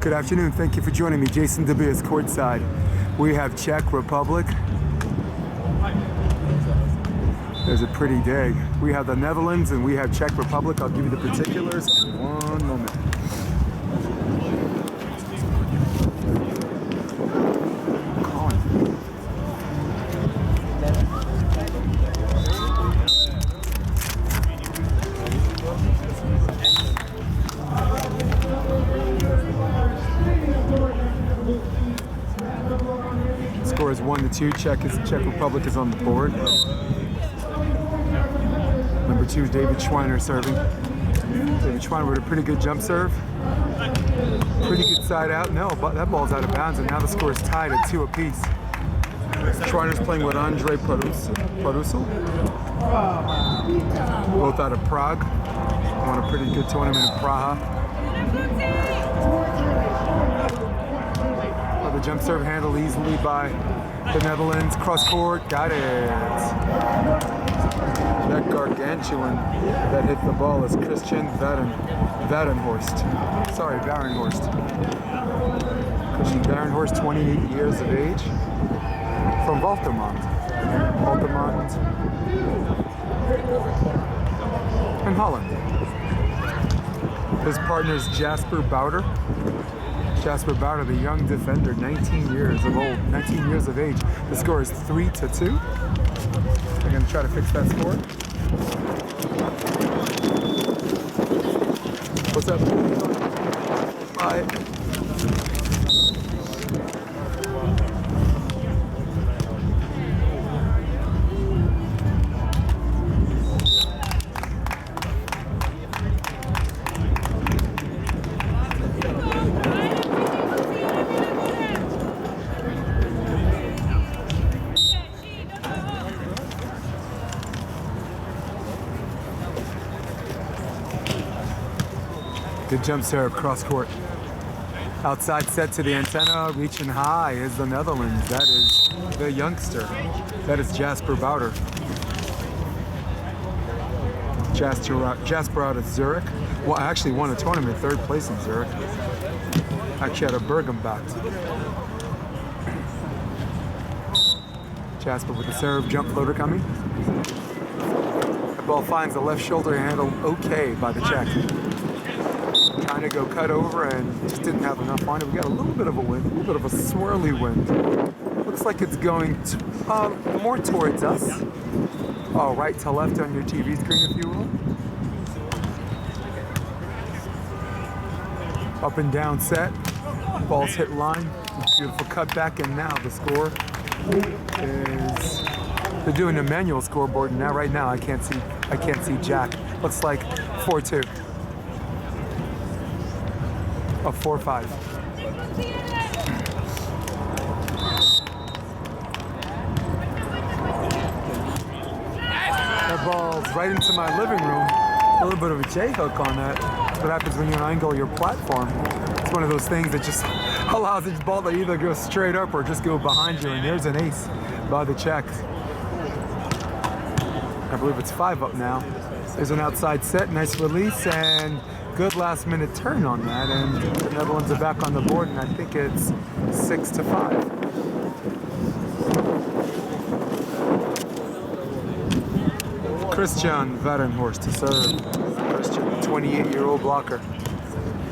Good afternoon. Thank you for joining me. Jason Dubias courtside. We have Czech Republic. There's a pretty day. We have the Netherlands and we have Czech Republic. I'll give you the particulars in one moment. Score is 1-2. Czech Republic is on the board. Number 2 is David Schweiner serving. David Schweiner with a pretty good jump serve. Pretty good side out. No, but that ball's out of bounds, and now the score is tied at 2 apiece. Schweiner's playing with Ondrej Perusic. Both out of Prague. Won a pretty good tournament in Praha. The jump serve handled easily by the Netherlands. Cross court, got it. That gargantuan that hit the ball is Christiann Varenhorst. Sorry, Varenhorst. Christiann Varenhorst, 28 years of age, from Valtermont in Holland. His partner is Jasper Bouter. Jasper Bouter, the young defender, 19 years of age. The score is 3-2. We're going to try to fix that score. What's up? Bye. Good jump serve, cross court. Outside set to the antenna, reaching high is the Netherlands. That is the youngster. That is Jasper Bouter. Jasper out of Zurich. Well, I actually won a tournament, 3rd place in Zurich. Actually had a Bergenbach. Jasper with the serve, jump floater coming. The ball finds the left shoulder handle okay by the Czech. Trying to go cut over and just didn't have enough on it. We got a little bit of a wind, a little bit of a swirly wind. Looks like it's going more towards us. Oh, right to left on your TV screen, if you will. Up and down set. Balls hit line. Beautiful cutback, and now the score is. They're doing a manual scoreboard, and now right now I can't see Jack. Looks like 4-2. Oh, 4-5. That ball's right into my living room. A little bit of a J-hook on that. That's what happens when you angle your platform. It's one of those things that just allows each ball to either go straight up or just go behind you. And there's an ace by the Czechs. I believe it's 5 up now. There's an outside set, nice release, and good last minute turn on that, and the Netherlands are back on the board, and I think it's 6-5. Christiann Varenhorst to serve. Christiann, 28-year-old blocker.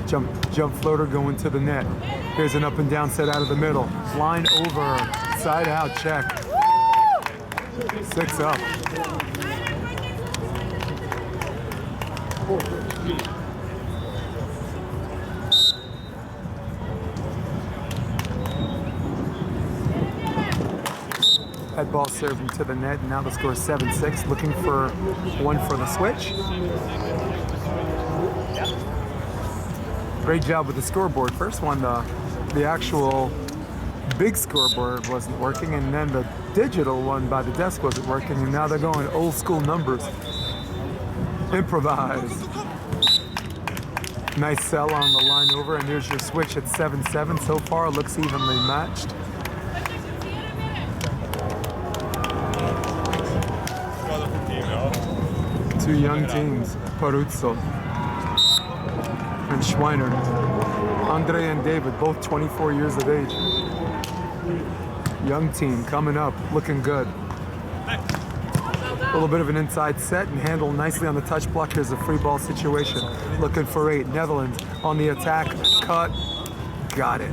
Jump floater going to the net. Here's an up and down set out of the middle. Line over, side out, check. 6 up. Head ball serving to the net, and now the score is 7-6. Looking for one for the switch. Great job with the scoreboard. First one, the actual big scoreboard wasn't working, and then the digital one by the desk wasn't working, and now they're going old school numbers. Improvise. Nice sell on the line over, and there's your switch at 7-7. So far, it looks evenly matched. Two young teams, Perusic and Schweiner. Ondrej and David, both 24 years of age. Young team coming up, looking good. A little bit of an inside set and handled nicely on the touch block. Here's a free ball situation. Looking for 8. Netherlands on the attack. Cut. Got it.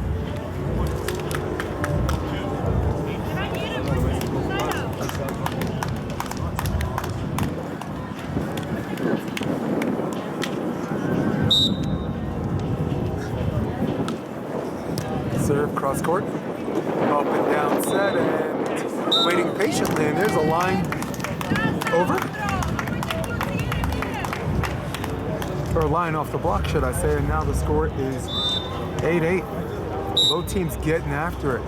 Serve cross court. Up and down set and waiting patiently. And there's a line over. Or a line off the block, should I say. And now the score is 8-8. Both teams getting after it.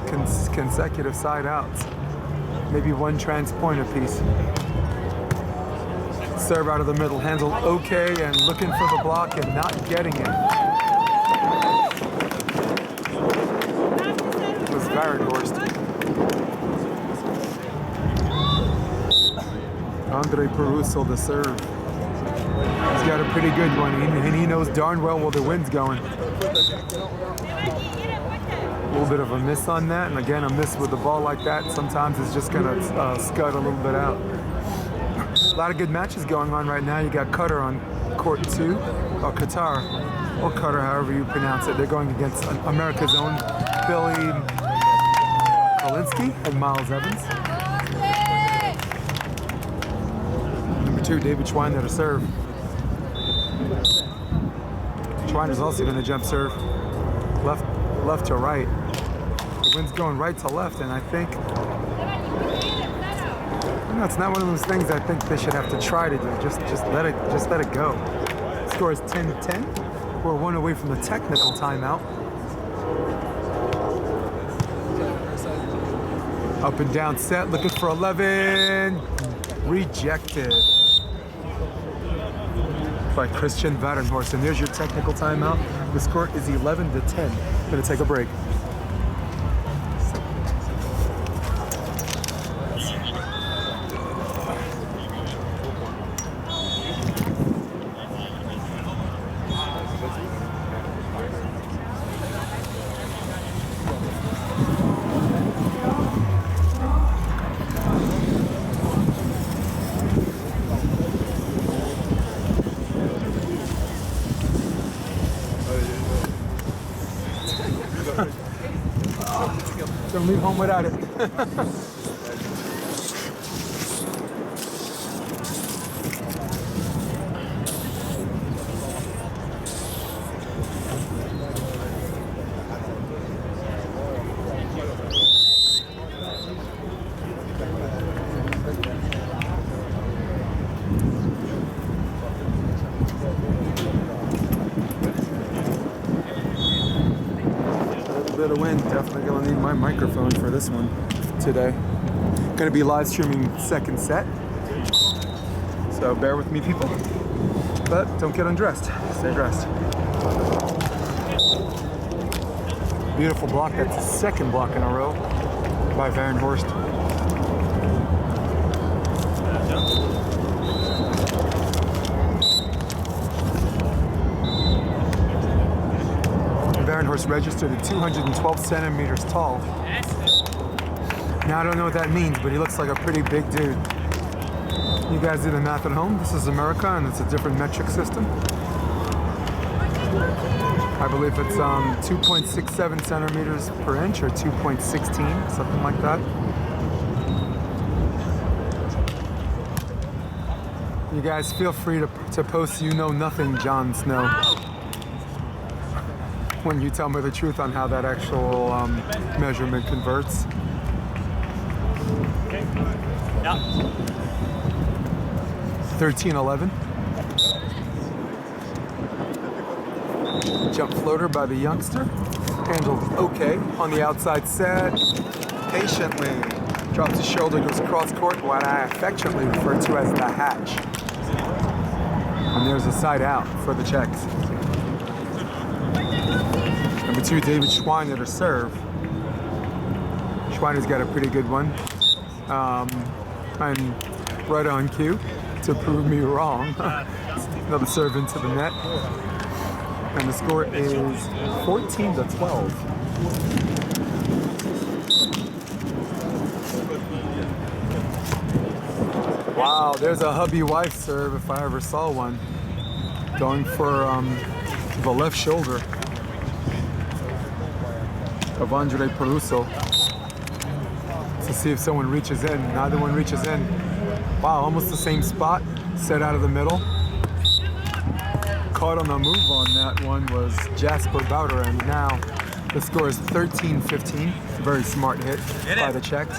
Consecutive side outs. Maybe one trans point apiece. Serve out of the middle. Handled okay and looking for the block and not getting it. It was Varenhorst. Ondrej Perusic, the serve. He's got a pretty good one, and he knows darn well where the wind's going. A little bit of a miss on that, and again, a miss with the ball like that. Sometimes it's just gonna scud a little bit out. A lot of good matches going on right now. You got Qatar on court 2, or Qatar, or Qatar, however you pronounce it. They're going against America's own Billy Kolinsky and Miles Evans. Number 2, David Schweiner to serve. Schweiner's also going to jump serve. Left to right. The wind's going right to left, and I think it's not one of those things I think they should have to try to do. Just let it go. Score is 10-10. We're 1 away from the technical timeout. Up and down set, looking for 11. Rejected by Christiann Varenhorst. And there's your technical timeout. The score is 11-10. Gonna take a break. Don't leave home without it. Bit of wind, definitely gonna need my microphone for this one today. Gonna be live streaming second set, so bear with me, people, but don't get undressed, stay dressed. Beautiful block. That's the second block in a row by Varenhorst. Varenhorst registered at 212 centimeters tall. Now I don't know what that means, but he looks like a pretty big dude. You guys do the math at home. This is America, and it's a different metric system. I believe it's 2.67 centimeters per inch, or 2.16, something like that. You guys feel free to post "You know nothing, Jon Snow," when you tell me the truth on how that actual measurement converts. Yeah. 13-11. Jump floater by the youngster. Handled okay on the outside set. Patiently drops his shoulder, goes across court, what I affectionately refer to as the hatch. And there's a side out for the Czechs. Number 2, David Schweiner to serve. Schweiner's got a pretty good one. I'm right on cue to prove me wrong. Another serve into the net. And the score is 14-12. Wow, there's a hubby-wife serve if I ever saw one. Going for the left shoulder of Ondrej Perusic. To see if someone reaches in. Neither one reaches in. Wow, almost the same spot. Set out of the middle. Caught on the move on that one was Jasper Bouter, and now the score is 13-15. Very smart hit by the Czech.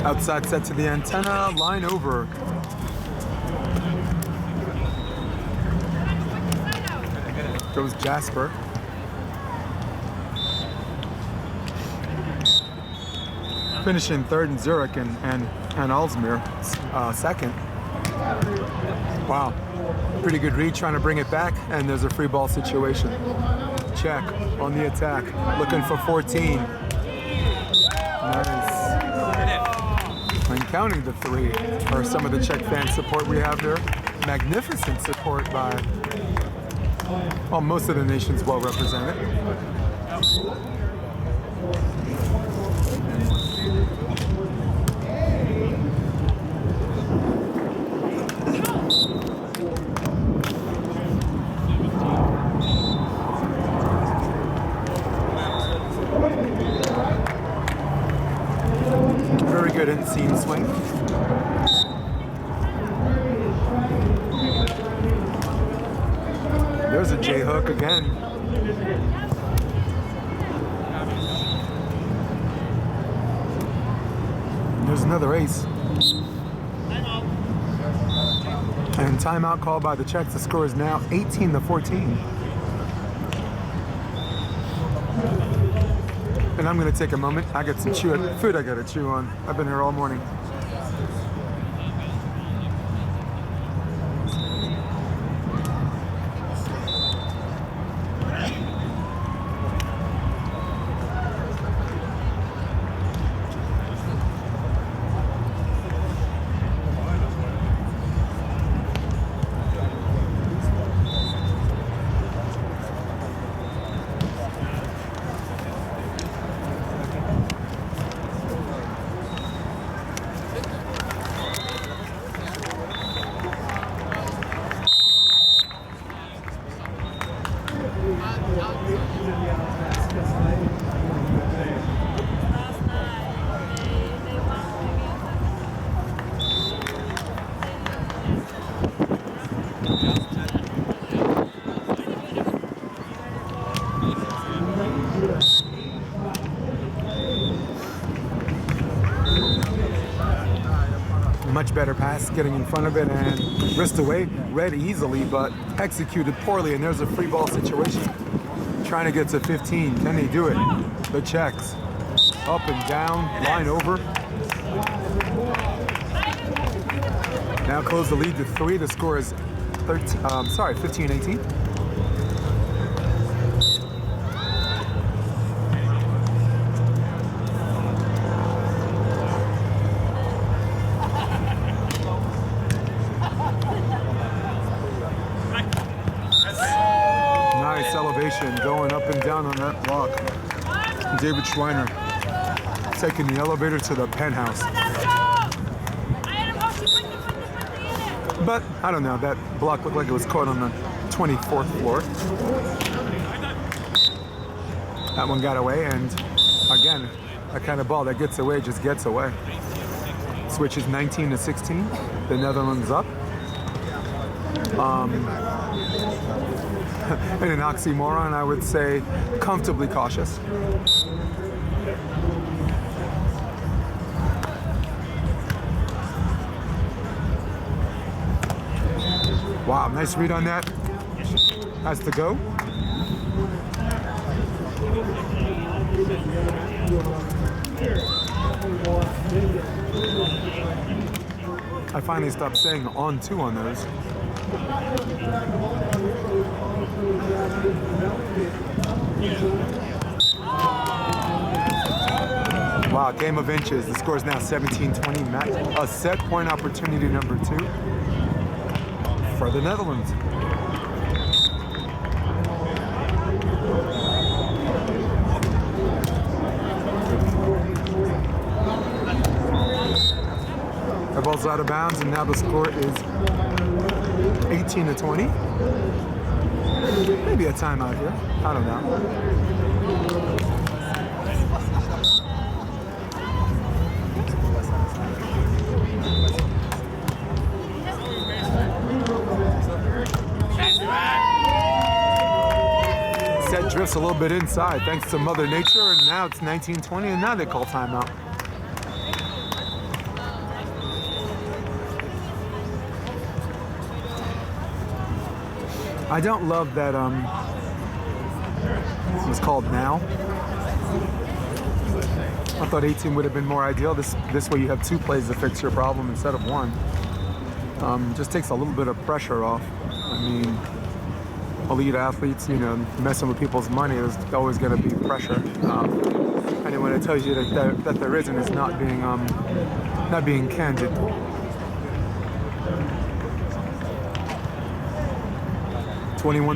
Outside set to the antenna, line over. Goes Jasper. Finishing third in Zurich and Alsmere second. Wow. Pretty good read, trying to bring it back, and there's a free ball situation. Czech on the attack, looking for 14. Nice. And counting the three are some of the Czech fan support we have here. Magnificent support by, well, most of the nation's well represented. Very good in-seam swing. There's a J-hook again. There's another ace. And timeout called by the Czechs. The score is now 18-14. And I'm going to take a moment. I got some food I got to chew on. I've been here all morning. Much better pass, getting in front of it and wrist away, read easily, but executed poorly, and there's a free ball situation. Trying to get to 15, can they do it? The Czechs, up and down, line over. Now close the lead to 3, the score is 15-18. Elevation going up and down on that block. David Schweiner taking the elevator to the penthouse. But I don't know, that block looked like it was caught on the 24th floor. That one got away, and again, that kind of ball that gets away just gets away. Switch is 19-16. The Netherlands up. In an oxymoron, I would say comfortably cautious. Wow, nice read on that. Has to go. I finally stopped saying on two on those. Wow, game of inches. The score is now 17-20. A set point opportunity number 2 for the Netherlands. The ball's out of bounds, and now the score is 18-20. Maybe a timeout here. I don't know. Set drifts a little bit inside thanks to Mother Nature, and now it's 19-20, and now they call timeout. I don't love that it's called now. I thought 18 would have been more ideal. This way you have 2 plays to fix your problem instead of 1. Just takes a little bit of pressure off. I mean, elite athletes, you know, messing with people's money, there's always going to be pressure. Anyone that tells you that there isn't is not being candid.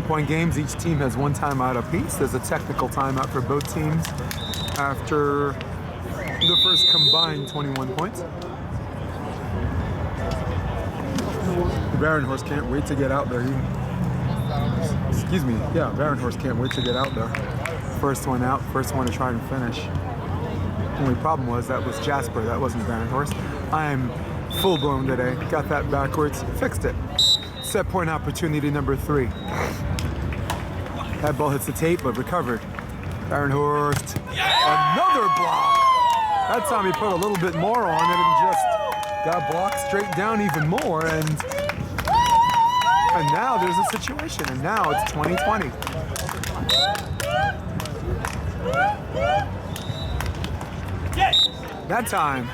.point games. Each team has 1 timeout apiece. There's a technical timeout for both teams after the first combined 21 points. Varenhorst can't wait to get out there. Varenhorst can't wait to get out there. First one out, first one to try and finish. Only problem was that was Jasper, that wasn't Varenhorst. I'm full blown today. Got that backwards, fixed it. Set point opportunity number 3. That ball hits the tape, but recovered. Varenhorst, another block. That time he put a little bit more on it and just got blocked straight down even more. And now there's a situation, and now it's 20-20. That time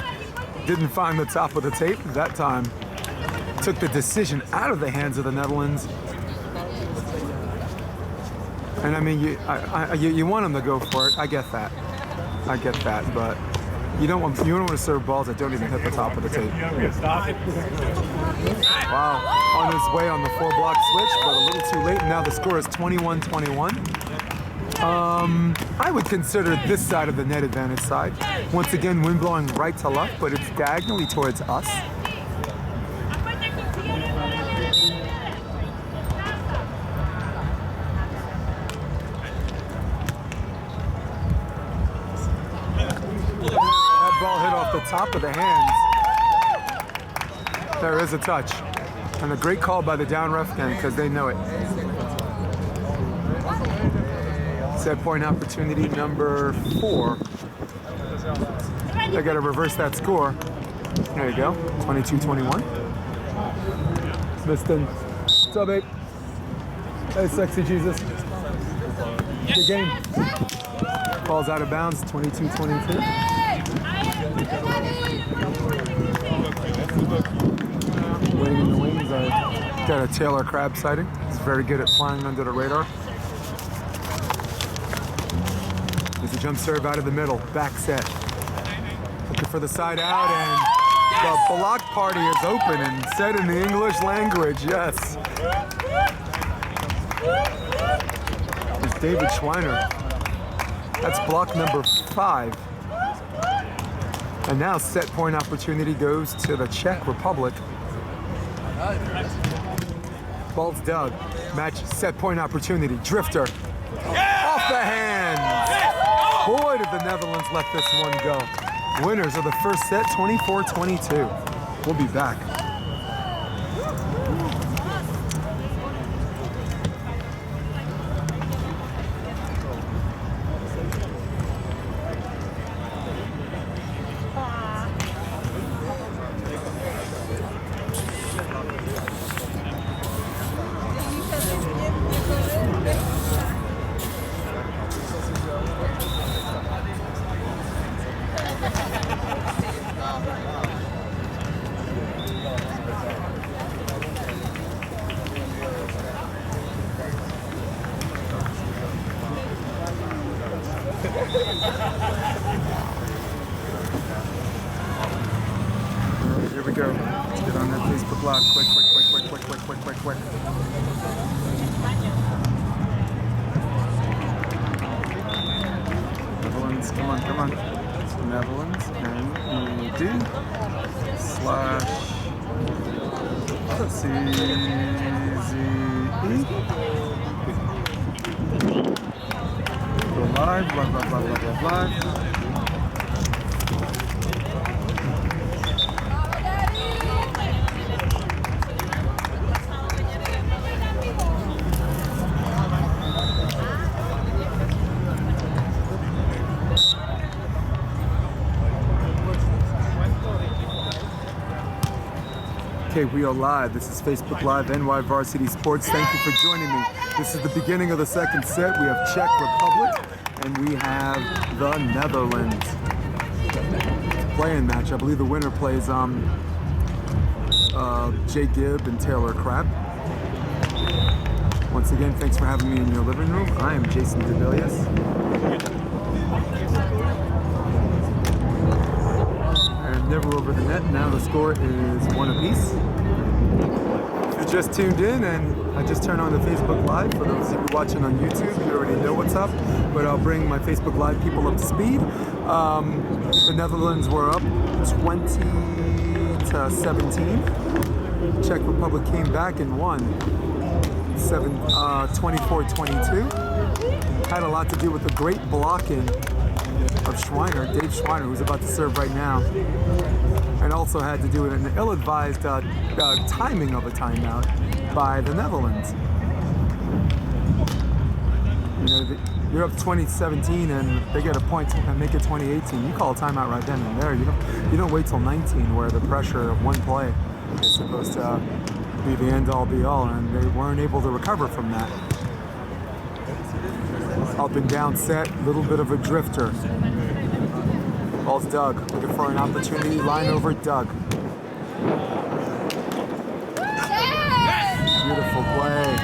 didn't find the top of the tape. That time took the decision out of the hands of the Netherlands. And I mean, you want them to go for it. I get that, but you don't want to serve balls that don't even hit the top of the tape. Wow, on his way on the 4-block switch, but a little too late. Now the score is 21-21. I would consider this side of the net advantage side. Once again, wind blowing right to left, but it's diagonally towards us. Ball hit off the top of the hands. There is a touch. And a great call by the down ref again because they know it. Set point opportunity number 4. They got to reverse that score. There you go. 22-21. Smithston. What's up, babe? Hey, sexy Jesus. Good game. Ball's out of bounds. 22-22. Waiting in the wings, I got a Taylor crab sighting. He's very good at flying under the radar. There's a jump serve out of the middle, back set. Looking for the side out, and the block party is open and said in the English language, yes. There's David Schweiner. That's block number 5. And now set point opportunity goes to the Czech Republic. Ball's dug. Match set point opportunity. Drifter. Off the hands. Boy, did the Netherlands let this one go. Winners of the first set, 24-22. We'll be back. we go. Let's get on that Facebook Live. Quick. Netherlands, come on. It's Netherlands, NED / CZE. Go live, live. Okay, we are live. This is Facebook Live, NY Varsity Sports. Thank you for joining me. This is the beginning of the second set. We have Czech Republic and we have the Netherlands. Playing match. I believe the winner plays Jay Gibb and Taylor Crabb. Once again, thanks for having me in your living room. I am Jason DeVilliers. Never over the net. Now the score is 1 apiece. If you just tuned in and I just turned on the Facebook Live, for those of you watching on YouTube, you already know what's up, but I'll bring my Facebook Live people up to speed. The Netherlands were up 20-17. Czech Republic came back and won 24-22. Had a lot to do with the great blocking of Schweiner, Dave Schweiner, who's about to serve right now, and also had to do with an ill-advised timing of a timeout by the Netherlands. You know, you're up 2017 and they get a point and make it 2018. You call a timeout right then and there. You don't wait till 19 where the pressure of one play is supposed to be the end-all be-all, and they weren't able to recover from that. Up and down set, little bit of a drifter. Ball's Doug, looking for an opportunity, line over Doug. Beautiful play.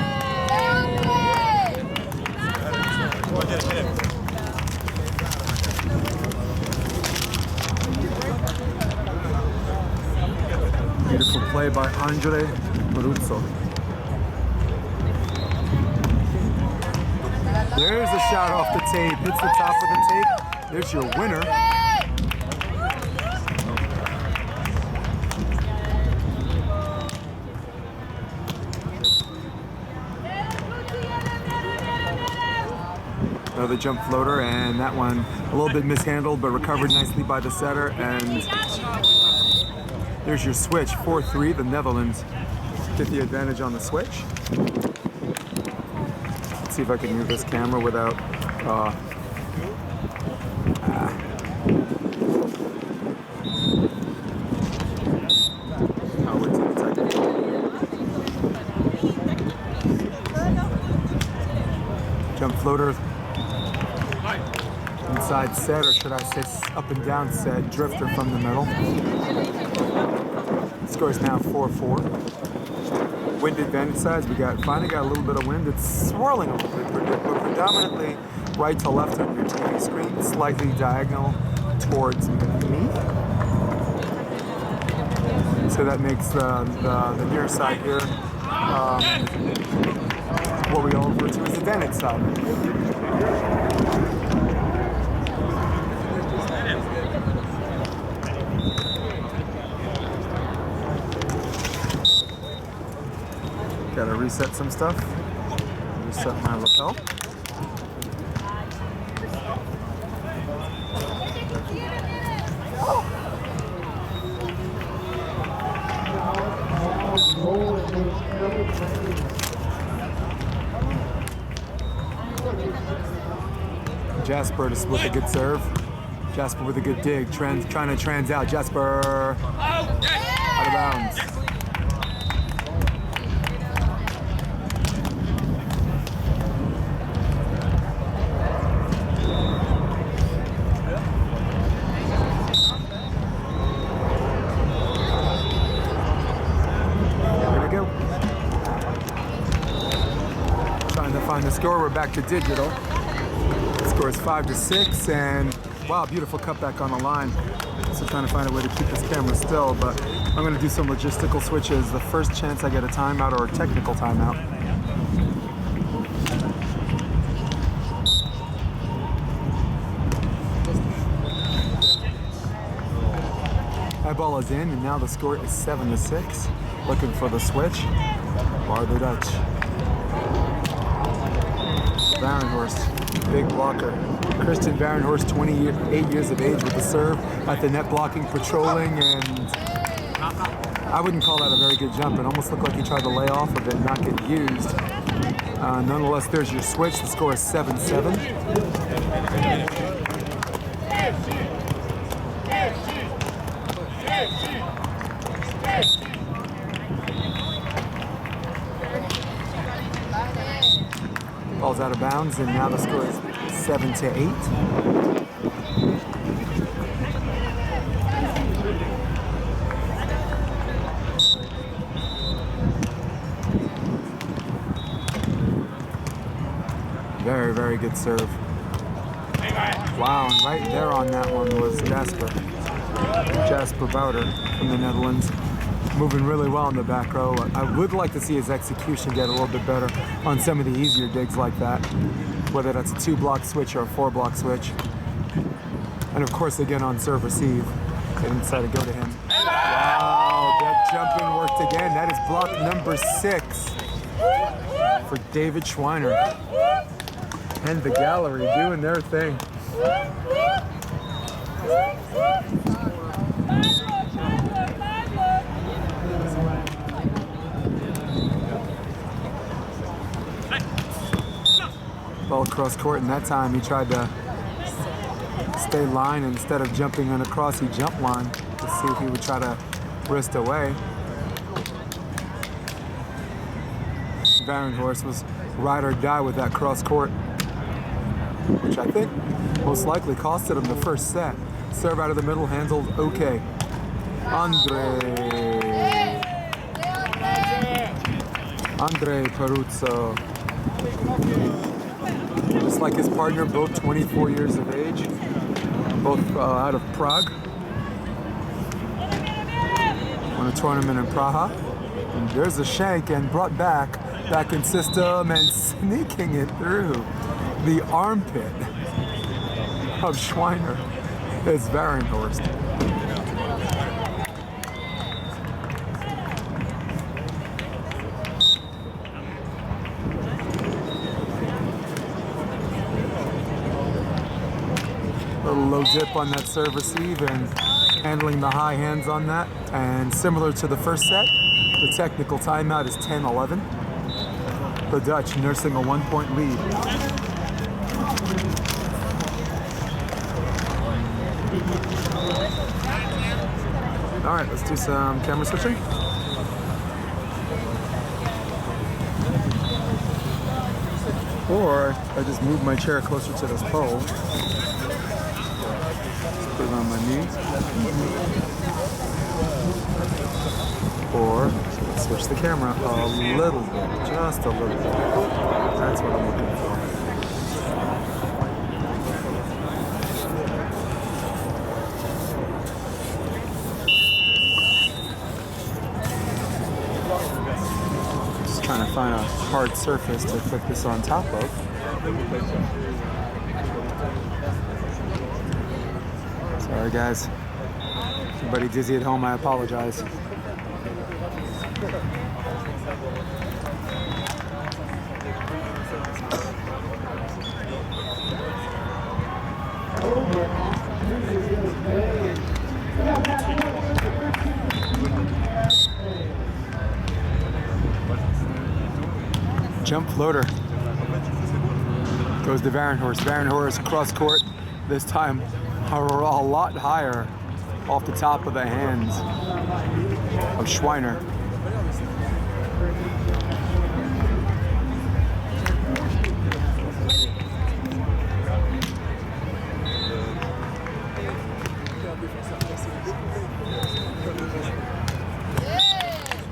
Beautiful play by Ondrej. There's a shot off the tape, hits the top of the tape. There's your winner. Another jump floater, and that one a little bit mishandled, but recovered nicely by the setter. And there's your switch, 4-3, the Netherlands get the advantage on the switch. See if I can use this camera without jump floater, inside set, or should I say up and down set, drifter from the middle. The score is now 4-4. Wind advantage sides, finally got a little bit of wind. It's swirling a little bit, but predominantly right to left on your TV screen, slightly diagonal towards me. So that makes the near side here what we all refer to as the advantage side. Gotta reset some stuff. Reset my lapel. Jasper just with a good serve. Jasper with a good dig. Trying to trans out. Jasper out of bounds. Trying to find the score. We're back to digital. The score is 5-6, and Wow, beautiful cutback on the line. So trying to find a way to keep this camera still, but I'm going to do some logistical switches the first chance I get a timeout or a technical timeout. That ball is in, and now the score is 7-6. Looking for the switch. Bar the Dutch. Varenhorst, big blocker. Christiann Varenhorst, 28 years of age with the serve at the net blocking, patrolling, and I wouldn't call that a very good jump. It almost looked like he tried to lay off of it and not get used. Nonetheless, there's your switch. The score is 7-7. Ball's out of bounds, and now the score is 7-8. Very, very good serve. Wow, and right there on that one was Jasper. Jasper Bouter from the Netherlands. Moving really well in the back row. I would like to see his execution get a little bit better on some of the easier digs like that, whether that's a 2-block switch or a 4-block switch. And of course, again on serve receive, get inside to go to him. Wow, that jump in worked again. That is block number 6 for David Schweiner. And the gallery doing their thing. Ball across court, and that time he tried to stay line. Instead of jumping on across, he jumped line to see if he would try to wrist away. Varenhorst was ride or die with that cross court, which I think most likely costed him the first set. Serve out of the middle, handled okay. Ondrej Perusic. Just like his partner, both 24 years of age, both out of Prague. Won a tournament in Praha. And there's a shank, and brought back in system, and sneaking it through the armpit of Schweiner is Varenhorst. Little low dip on that serve receive and handling the high hands on that. And similar to the first set, the technical timeout is 10-11. The Dutch nursing a 1-point lead. All right, let's do some camera switching. Or I just move my chair closer to this pole. Put it on my knee. Or let's switch the camera a little bit, just a little bit. That's what I'm looking for. Just trying to find a hard surface to put this on top of. Sorry guys. Everybody dizzy at home, I apologize. Jump floater goes to Varenhorst. Varenhorst cross court, this time a lot higher off the top of the hands of Schweiner.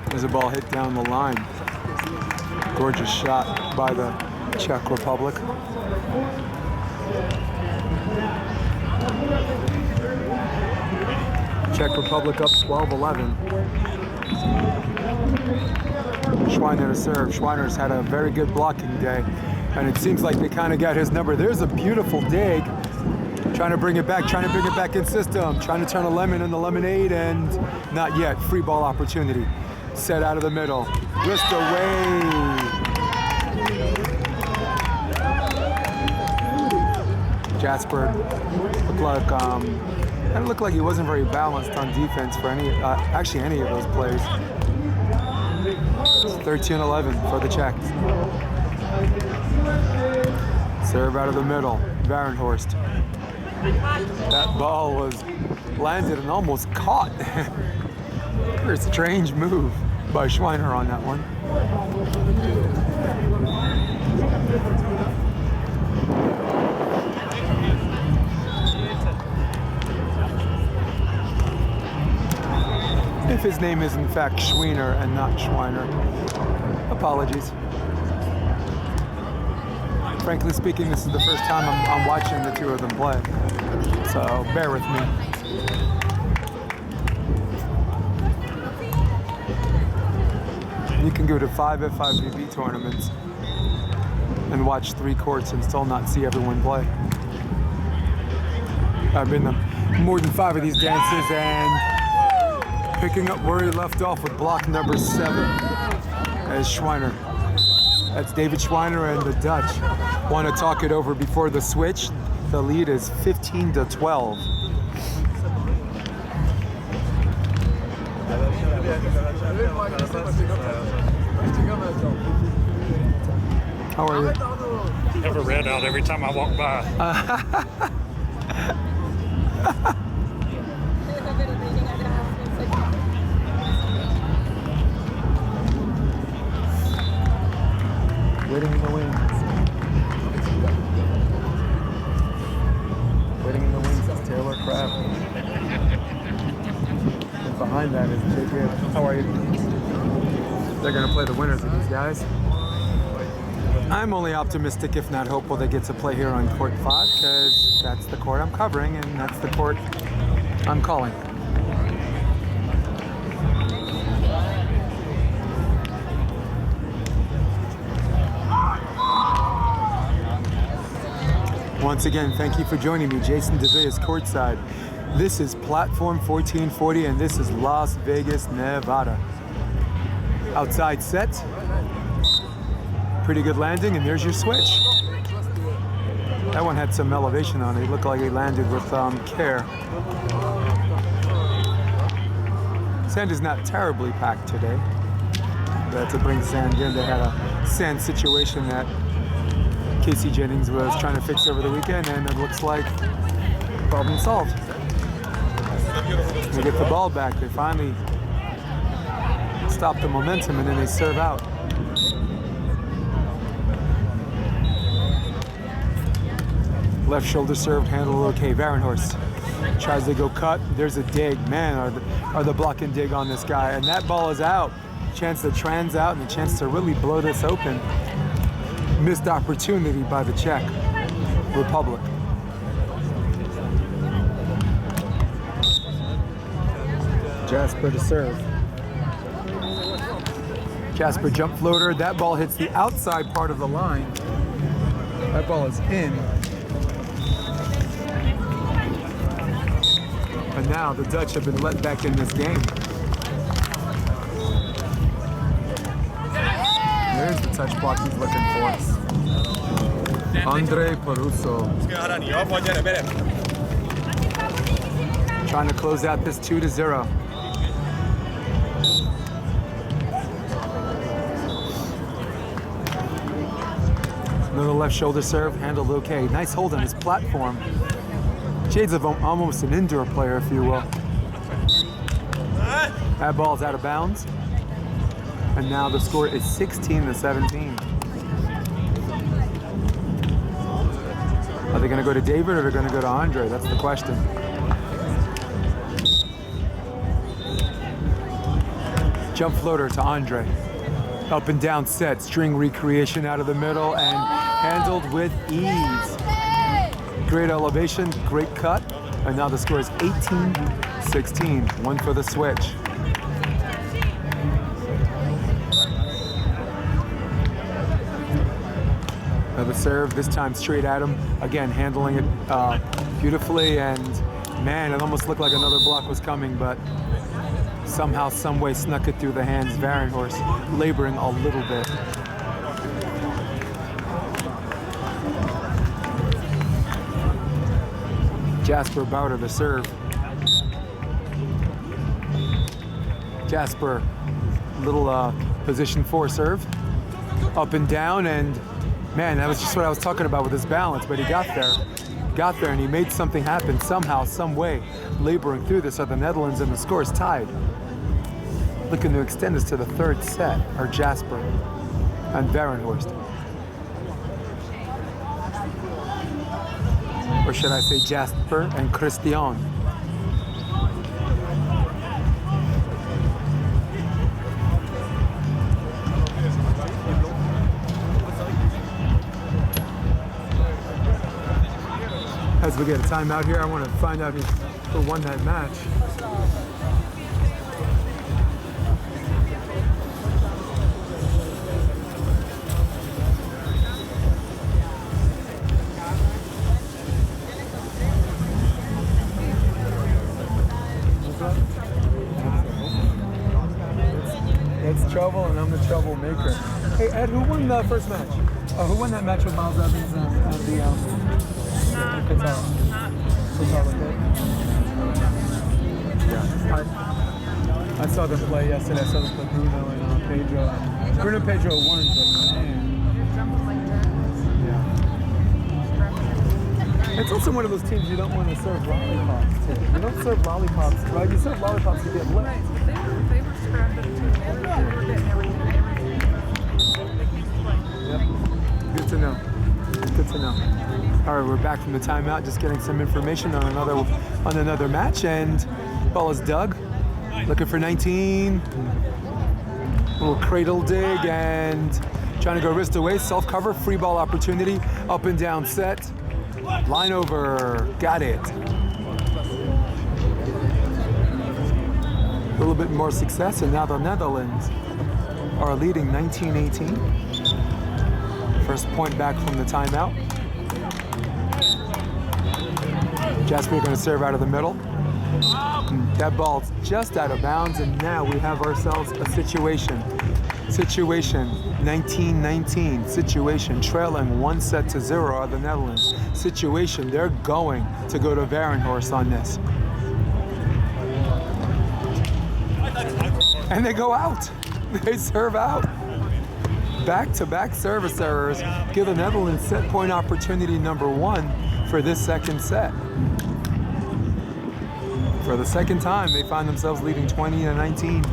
There's a ball hit down the line. Gorgeous shot by the Czech Republic. Czech Republic up 12-11. Schweiner to serve. Schweiner's had a very good blocking day, and it seems like they kind of got his number. There's a beautiful dig. Trying to bring it back in system. Trying to turn a lemon into lemonade, and not yet. Free ball opportunity. Set out of the middle. Wrist away. Jasper looked like he wasn't very balanced on defense for any of those plays. 13-11 for the Czechs. Serve out of the middle. Varenhorst. That ball was landed and almost caught. Very strange move by Schweiner on that one. If his name is in fact Schweiner and not Schweiner, apologies. Frankly speaking, this is the first time I'm watching the two of them play, so bear with me. You can go to 5 F5VB tournaments and watch 3 courts and still not see everyone play. I've been to more than 5 of these dances, and picking up where he left off with block number 7 as Schweiner. That's David Schweiner and the Dutch. Want to talk it over before the switch. The lead is 15-12. How are you? Have a red out every time I walk by. Waiting in the wings. Waiting in the wings is Taylor Craft. And behind that is JJ. How are you? They're going to play the winners of these guys. I'm only optimistic, if not hopeful, they get to play here on court 5, because that's the court I'm covering and that's the court I'm calling. Once again, thank you for joining me. Jason DeVay is courtside. This is Platform 1440, and this is Las Vegas, Nevada. Outside set. Pretty good landing, and there's your switch. That one had some elevation on it. It looked like he landed with care. Sand is not terribly packed today. But to bring sand in, they had a sand situation that Casey Jennings was trying to fix over the weekend, and it looks like problem solved. They get the ball back. They finally stop the momentum, and then they serve out. Left shoulder served, handle okay. Varenhorst tries to go cut. There's a dig. Man, are the block and dig on this guy. And that ball is out. Chance to trans out and a chance to really blow this open. Missed opportunity by the Czech Republic. Jasper to serve. Jasper jump floater. That ball hits the outside part of the line. That ball is in. And now the Dutch have been let back in this game. There's the touch block he's looking for. Ondrej Perusic. Trying to close out this 2-0. Another left shoulder serve, handled okay. Nice hold on his platform. Shades of almost an indoor player, if you will. That ball's out of bounds. And now the score is 16-17. Are they going to go to David or are they going to go to Ondrej? That's the question. Jump floater to Ondrej. Up and down set, string recreation out of the middle and handled with ease. Great elevation, great cut. And now the score is 18-16. One for the switch. Another serve, this time straight at him. Again, handling it beautifully, and man, it almost looked like another block was coming, but somehow, some way snuck it through the hands. Varenhorst laboring a little bit. Jasper Bouter, the serve. Jasper, little position 4 serve. Up and down, and man, that was just what I was talking about with his balance, but he got there. Got there, and he made something happen somehow, some way, laboring through this. Are the Netherlands, and the score is tied. Looking to extend this to the third set are Jasper and Varenhorst. Or should I say Jasper and Christiann. As we get a timeout here, I want to find out who won that match. It's trouble, and I'm the troublemaker. Hey, Ed, who won the first match? Who won that match with Miles Evans and the yeah, I saw them play yesterday. I saw them play Bruno and Pedro. Bruno and Pedro won, but man. Yeah. It's also one of those teams you don't want to serve lollipops to. You don't serve lollipops, right? You serve lollipops to get lit. They were scrapping too. They were getting everything. Yep. Good to know. Good to know. All right, we're back from the timeout, just getting some information on another match, and ball is dug. Looking for 19. Little cradle dig and trying to go wrist away, self cover, free ball opportunity, up and down set, line over, got it. A little bit more success, and now the Netherlands are leading 19-18. First point back from the timeout. Jasper going to serve out of the middle. That ball's just out of bounds, and now we have ourselves a situation. Situation 19-19. Situation trailing 1-0 are the Netherlands. Situation they're going to go to Varenhorst on this. And they go out. They serve out. Back-to-back service errors give the Netherlands set point opportunity number 1 for this second set. For the second time, they find themselves leading 20-19.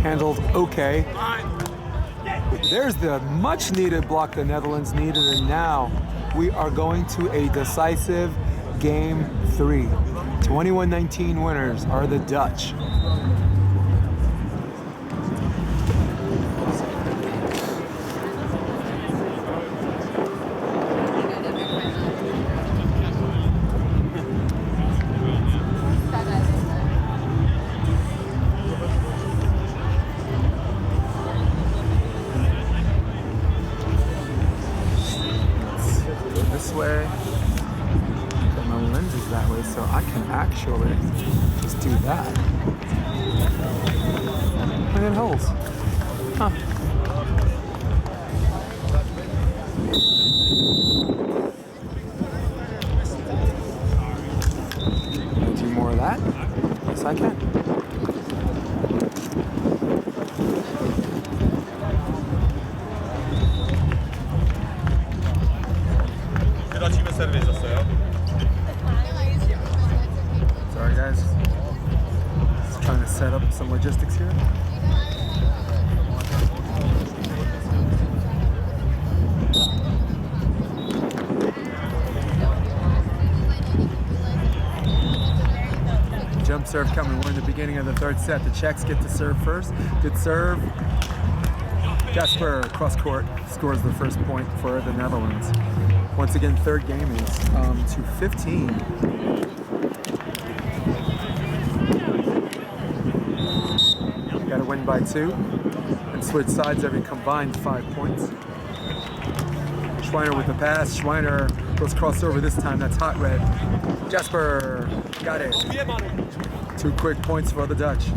Handled okay. There's the much needed block the Netherlands needed, and now we are going to a decisive game 3. 21-19 winners are the Dutch. Way. Put my lenses that way so I can actually just do that. And it holds. Huh. Do more of that? Yes, I can. Sorry guys, just trying to set up some logistics here. Jump serve coming. We're in the beginning of the third set. The Czechs get to serve first. Good serve. Jasper, cross court, scores the first point for the Netherlands. Once again, third game is to 15. Got to win by 2 and switch sides every combined 5 points. Schweiner with the pass. Schweiner goes crossover this time. That's hot red. Jasper got it. 2 quick points for the Dutch.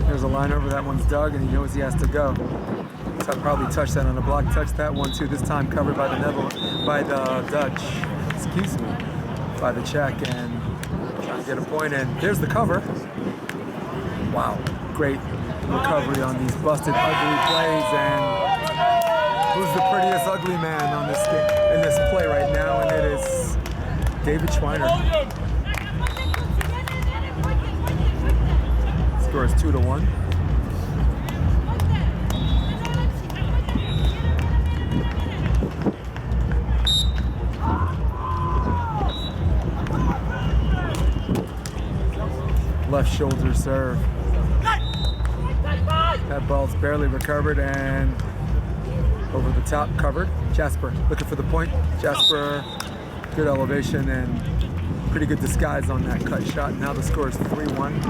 There's a line over. That one's dug, and he knows he has to go. So I probably touched that on the block. Touched that one too. This time covered by the Dutch. Excuse me. By the Czech, and trying to get a point in. There's the cover. Wow, great recovery on these busted, ugly plays. And who's the prettiest ugly man on this in this play right now? And it is David Schweiner. Score is 2-1. Left shoulder serve. That ball's barely recovered and over the top covered. Jasper looking for the point. Jasper, good elevation and pretty good disguise on that cut shot. Now the score is 3-1.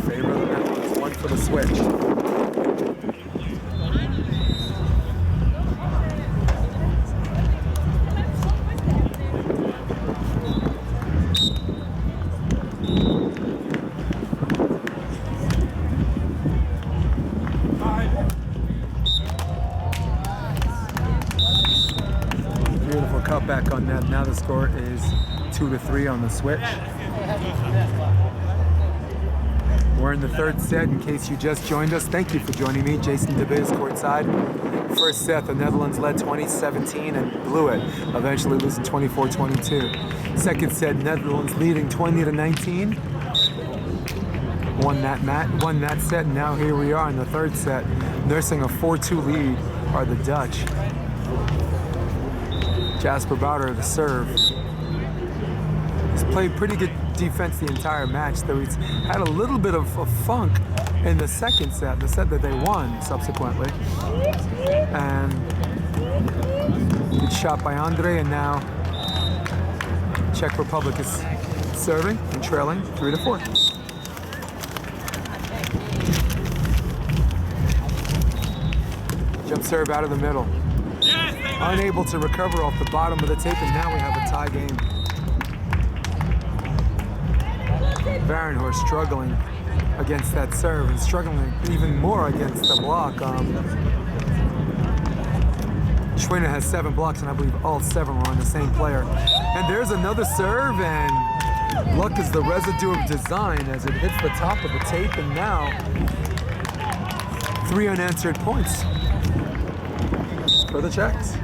Favor of the Netherlands. 1 for the switch. Back on that. Now the score is 2-3 on the switch. We're in the third set. In case you just joined us, thank you for joining me. Jason DeBiz courtside. First set, the Netherlands led 20-17 and blew it, eventually losing 24-22. Second set, Netherlands leading 20-19. Won that set, and now here we are in the third set. Nursing a 4-2 lead are the Dutch. Jasper Bouter, the serve. He's played pretty good defense the entire match, though he's had a little bit of a funk in the second set, the set that they won subsequently. And good shot by Ondrej, and now Czech Republic is serving and trailing 3-4. Jump serve out of the middle. Unable to recover off the bottom of the tape, and now we have a tie game. Varenhorst struggling against that serve and struggling even more against the block. Schweiner has 7 blocks, and I believe all 7 were on the same player. And there's another serve, and luck is the residue of design as it hits the top of the tape, and now 3 unanswered points for the Czechs.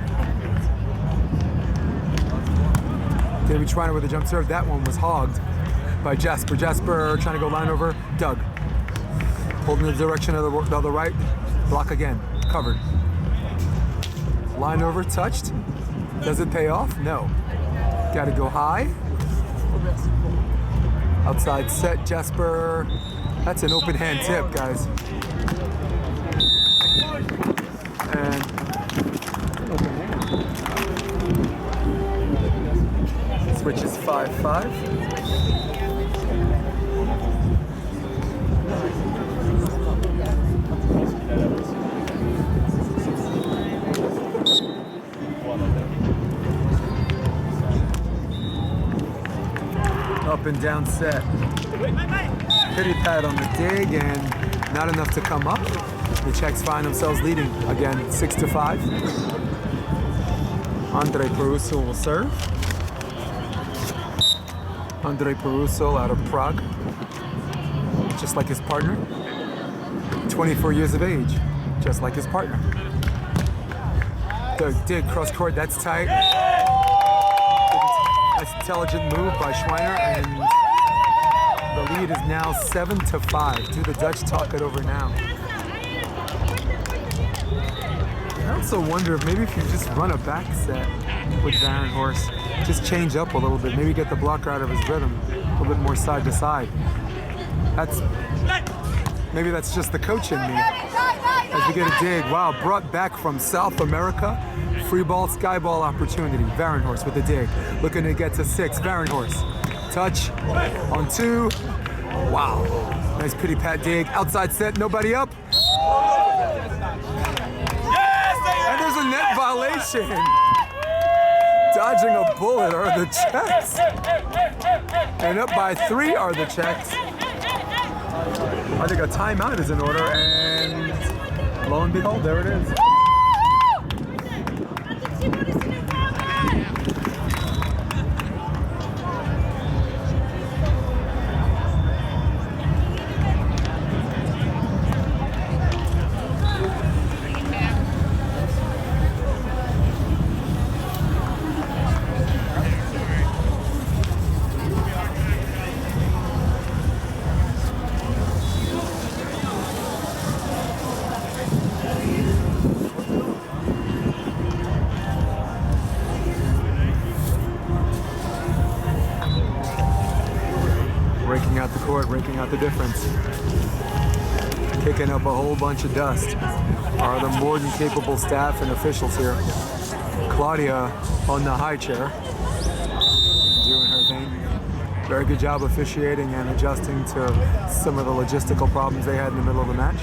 David Schweiner with a jump serve. That one was hogged by Jasper. Jasper trying to go line over. Doug. Pulled in the direction of the right. Block again. Covered. Line over. Touched. Does it pay off? No. Got to go high. Outside set. Jasper. That's an open hand tip, guys. And which is 5-5. Up and down set. Pity pad on the dig and not enough to come up. The Czechs find themselves leading again 6-5. Ondrej Perusic will serve. Ondrej Perusic out of Prague, just like his partner. 24 years of age, just like his partner. The dig cross court, that's tight. That's intelligent move by Schweiner, and The lead is now 7-5. Do the Dutch talk it over now? I also wonder if maybe if you just run a back set with Varenhorst, just change up a little bit, maybe get the blocker out of his rhythm, a little bit more side to side. Maybe that's just the coach in me. As we get a dig, wow, brought back from South America, free ball, sky ball opportunity. Varenhorst with a dig, looking to get to 6. Varenhorst, touch on 2. Wow, nice pity pat dig, outside set, nobody up. And there's a net violation. Dodging a bullet are the Czechs. And up by 3 are the Czechs. I think a timeout is in order, and lo and behold, there it is. Raking out the court, raking out the difference. Kicking up a whole bunch of dust are the more than capable staff and officials here. Claudia on the high chair, doing her thing. Very good job officiating and adjusting to some of the logistical problems they had in the middle of the match.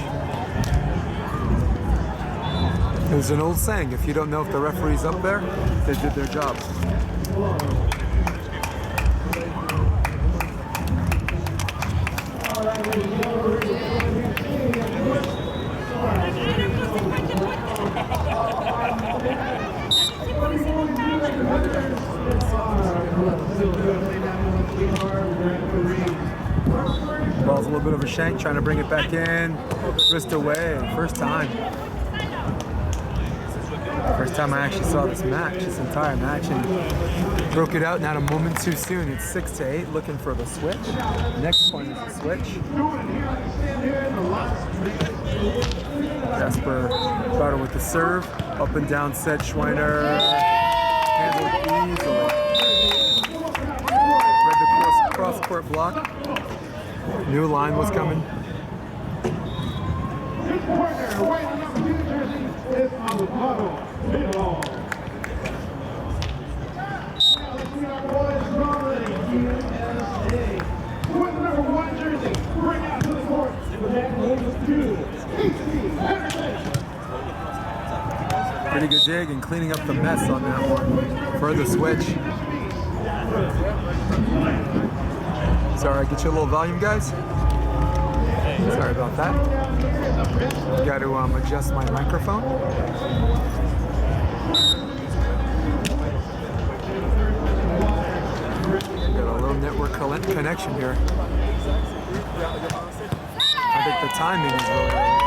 There's an old saying, if you don't know if the referee's up there, they did their job. Ball's a little bit of a shank, trying to bring it back in. Wrist away, first time. First time I actually saw this match, this entire match, and broke it out not a moment too soon. It's 6-8, looking for the switch. Next point is the switch. Jasper, Bouter with the serve. Up and down set, Schweiner handled easily. Read the cross-court block. New line was coming. Pretty good dig and cleaning up the mess on that one for the switch. Sorry, get you a little volume, guys. Sorry about that. Got to adjust my microphone. Got a little network connection here. I think the timing is really bad.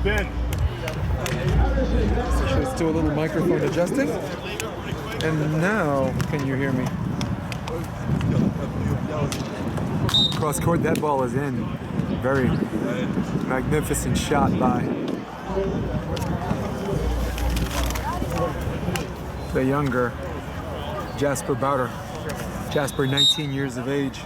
Ben. Let's do a little microphone adjusting. And now, can you hear me? Cross court, that ball is in. Very magnificent shot by the younger Jasper Bouter. Jasper, 19 years of age.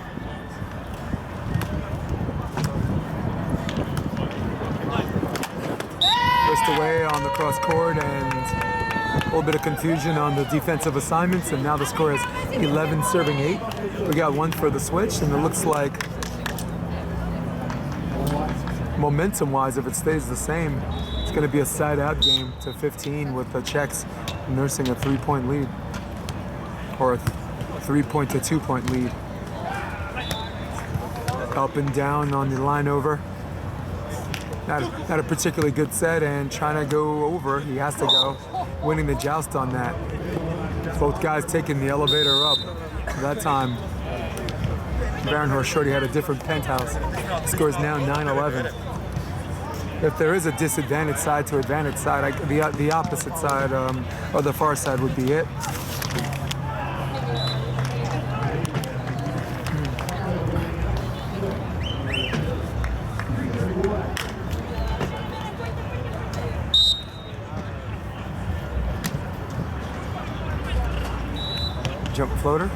Wrist away on the cross court and a little bit of confusion on the defensive assignments, and now the score is 11 serving 8. We got one for the switch, and it looks like momentum-wise, if it stays the same, it's going to be a side-out game to 15 with the Czechs nursing a 3-point lead, or a 3-point to 2-point lead. Up and down on the line over. Not a particularly good set, and trying to go over. He has to go, winning the joust on that. Both guys taking the elevator up. That time, Varenhorst shorty had a different penthouse. The score is now 9-11. If there is a disadvantaged side to advantage side, the opposite side or the far side would be it. Jump floater.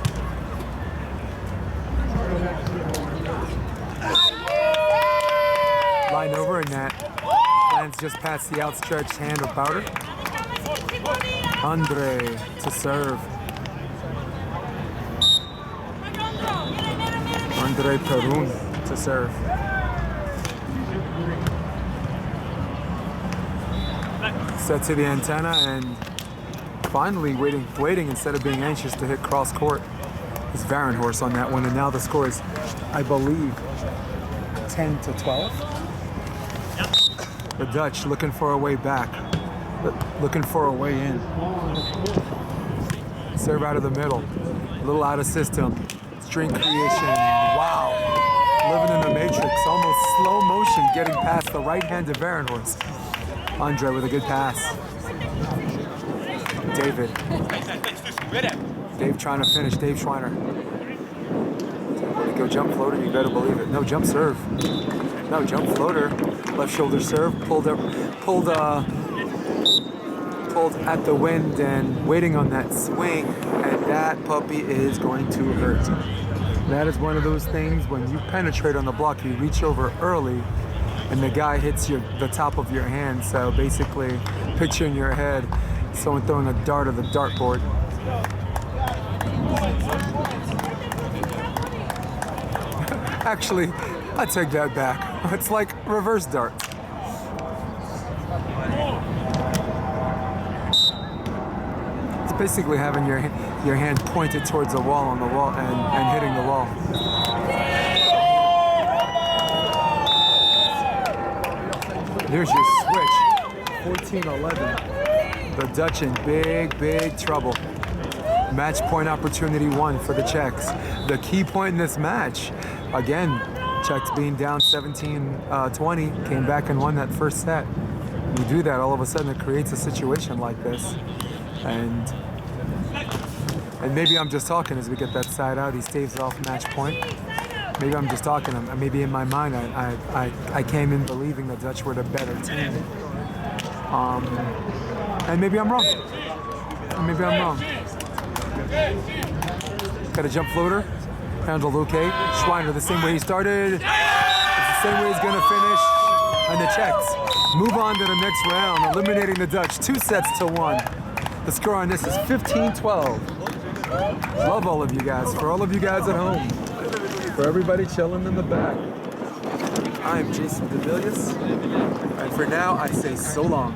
Line over, and that lands just past the outstretched hand of Bouter. Ondrej to serve. Ondrej Perusic to serve. Set to the antenna and finally waiting instead of being anxious to hit cross court is Varenhorst on that one, and now the score is, I believe, 10-12. The Dutch looking for a way back, looking for a way in. Serve out of the middle, a little out of system. String creation, wow. Living in the matrix, almost slow motion getting past the right hand of Varenhorst. Ondrej with a good pass. Dave trying to finish, Dave Schweiner. Go jump floater, you better believe it. No, jump serve. No, jump floater. Left shoulder serve, pulled at the wind and waiting on that swing, and that puppy is going to hurt. That is one of those things when you penetrate on the block, you reach over early, and the guy hits the top of your hand. So basically, picture in your head someone throwing a dart at the dartboard. Actually, I take that back. It's like reverse dart. It's basically having your hand pointed towards the wall on the wall and hitting the wall. There's your switch. 14-11. The Dutch in big trouble. Match point opportunity 1 for the Czechs. The key point in this match, again, Czechs being down 17-20, came back and won that first set. You do that, all of a sudden it creates a situation like this. And maybe I'm just talking as we get that side out. He staves off match point. Maybe I'm just talking. Maybe in my mind I came in believing the Dutch were the better team. And maybe I'm wrong. Maybe I'm wrong. Got a jump floater. Handled okay. Schweiner the same way he started. It's the same way he's gonna finish. And the Czechs move on to the next round, eliminating the Dutch 2-1. The score on this is 15-12. Love all of you guys. For all of you guys at home. For everybody chilling in the back. I am Jason DeVilliers. And for now, I say so long.